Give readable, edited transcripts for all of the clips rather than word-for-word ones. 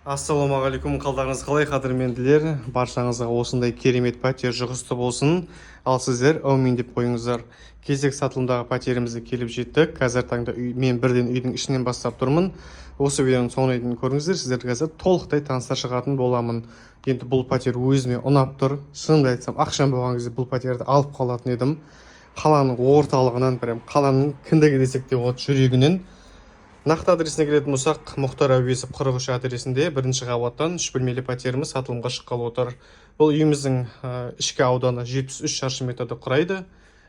Ассалаумағалейкум, қалдарыңыз қалай қадірменділер? Баршаңызға осындай керемет пәтер жұғысты болсын. Ал сіздер әумин деп қойыңыздар. Кезек сатылымдағы пәтерімізге келіп жеттік. Қазір таңда мен бірден үйдің ішінен бастап тұрмын. Осы видеоның соңына дейін көріңіздер. Сіздерді қазір толықтай таныса шығатын боламын. Енді бұл пәтер өзіме ұнап тұр. Шынымды айтсам, ақшам болған кезде бұл пәтерді алып қалатын едім. Қаланың орталығынан, қаланың кіндігі десек те болады, жүрегінен. Нақты адресіне келетін болсақ, Мұхтар Әуезов 43 адресінде бірінші қабаттан 3 бөлмелі пәтеріміз сатылымға шыққалы отыр. Бұл үйіміздің ішкі ауданы 73 шаршы метрді құрайды.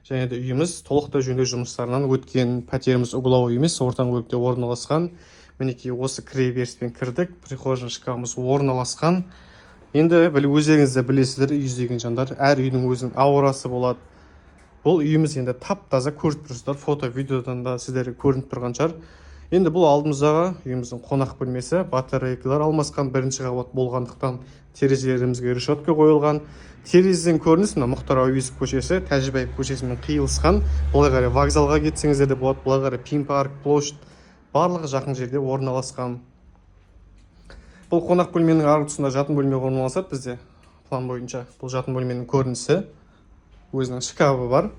Және де үйіміз толықтай жөндеу жұмыстарынан өткен. Пәтеріміз угловой емес, ортаңғы бөлікте орналасқан. Мінекей осы кіреберіспен кірдік. Прихожный шкафымыз орналасқан. Енді өздеріңіз де білесіздер, үй іздеген жандар, әр үйдің өзінің аурасы болады. Бұл үйіміз енді тап-таза көріп тұрсыздар. Фото, видеодан да сіздерге көрініп тұрған шығар. Енді бұл алдымыздағы үйіміздің қонақ бөлмесі, батарейкалар алмасқан, бірінші қабат болғандықтан терезелерімізге решетка қойылған. Терезеден көрініс мына Мұхтар Әуезов көшесі, Тәжібаев көшесімен қиылысқан. Былай қарай вокзалға кетсеңіздер де болады, былай қарай Пимпарк, площадь барлығы жақын жерде орналасқан. Бұл қонақ бөлменің арғы тұсында жатын бөлме орналасады бізде. План бойынша бұл жатын бөлменің көрінісі, өзінің шкафы бар.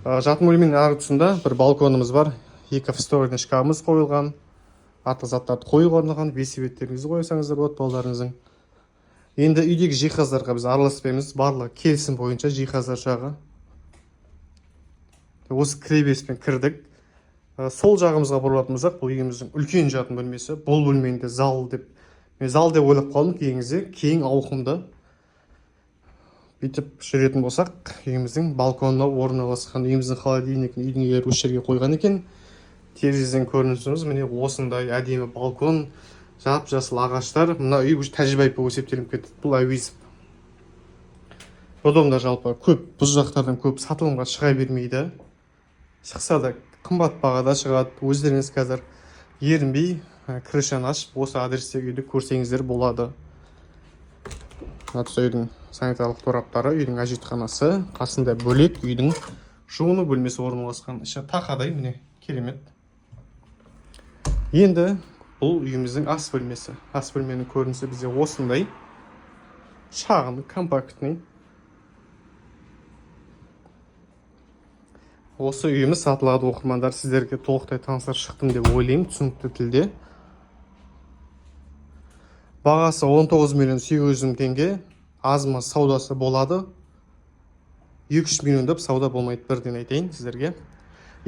Жатын бөлменің арғы тұсында бір балконымыз бар. Екі встроенный шкафымыз қойылған. Артық заттарды қоюға арналған, бесебеттеріңізді қойсаңыздар болады балдарыңыздың. Енді үйдегі жиһаздарға біз араласпаймыз, барлығы келісім бойынша жиһаздар жағы. Осы кіреберіспен кірдік. Сол жағымызға бұрылатын болсақ, бұл үйіміздің үлкен жатын бөлмесі. Бұл бөлмені де зал деп ойлап қалдым, кейіңізде кең ауқымды. Бүйтіп жүретін болсақ, үйіміздің балконына орналасқан, үйіміздің холодильнигін үйдің иелері осы жерге қойған екен. Терезеден көрінісіміз міне осындай әдемі балкон, жап-жасыл ағаштар. Мына үй Тәжібаев есептелініп кетті. Бұл Әуезов. Бұдымда жалпы көп, бұл жақтардан көп сатылымға шыға бермейді. Шықса да қымбат бағада шығады. Өздеріңіз қазір ерінбей крышаны ашып, осы адрестегі үйді көрсеңіздер болады. Үйдің санитарлық тораптары, үйдің әжетханасы, қасында бөлек үйдің жуыну бөлмесі орналасқан. Іші тақадай, міне керемет. Енді бұл үйіміздің ас бөлмесі. Ас бөлменің көрінісі бізде осындай. Шағын, компактный. Осы үйіміз сатылады оқырмандар. Сіздерге толықтай таныстырып шықтым деп ойлаймын, түсінікті тілде. Бағасы 19.800.000 теңге. Аз-маз саудасы болады. 2-3 миллион деп сауда болмайды, бірден айтайын сіздерге.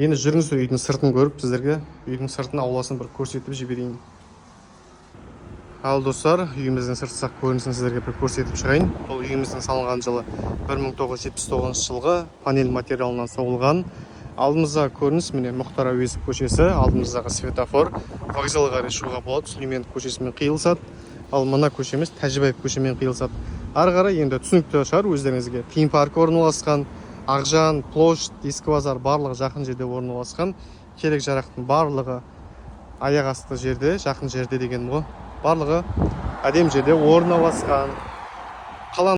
Енді жүріңіздер үйдің сыртын көріп, сіздерге үйдің сыртын ауласын бір көрсетіп жіберейін. Ал достар, үйіміздің сыртсақ көрінісін сіздерге бір көрсетіп шығайын. Бұл үйіміздің салынған жылы 1979 жылғы панель материалынан соғылған. Алдымыздағы көрініс міне Мұхтар Әуезов көшесі, алдымыздағы светофор, вокзалға қарай шығуға болады, Сүлейменов көшесімен қиылысады. Ал мына көшеміз Тәжібаев көшемен қиылысады. Ары қарай енді түсінікті шығар өздеріңізге. Пимпарк орналасқан, Ақжан, площадь, ескі базар барлығы жақын жерде орналасқан. Керек жарақтың барлығы аяқ асты жерде, жақын жерде деген ғой. Барлығы әдем жерде орналасқан.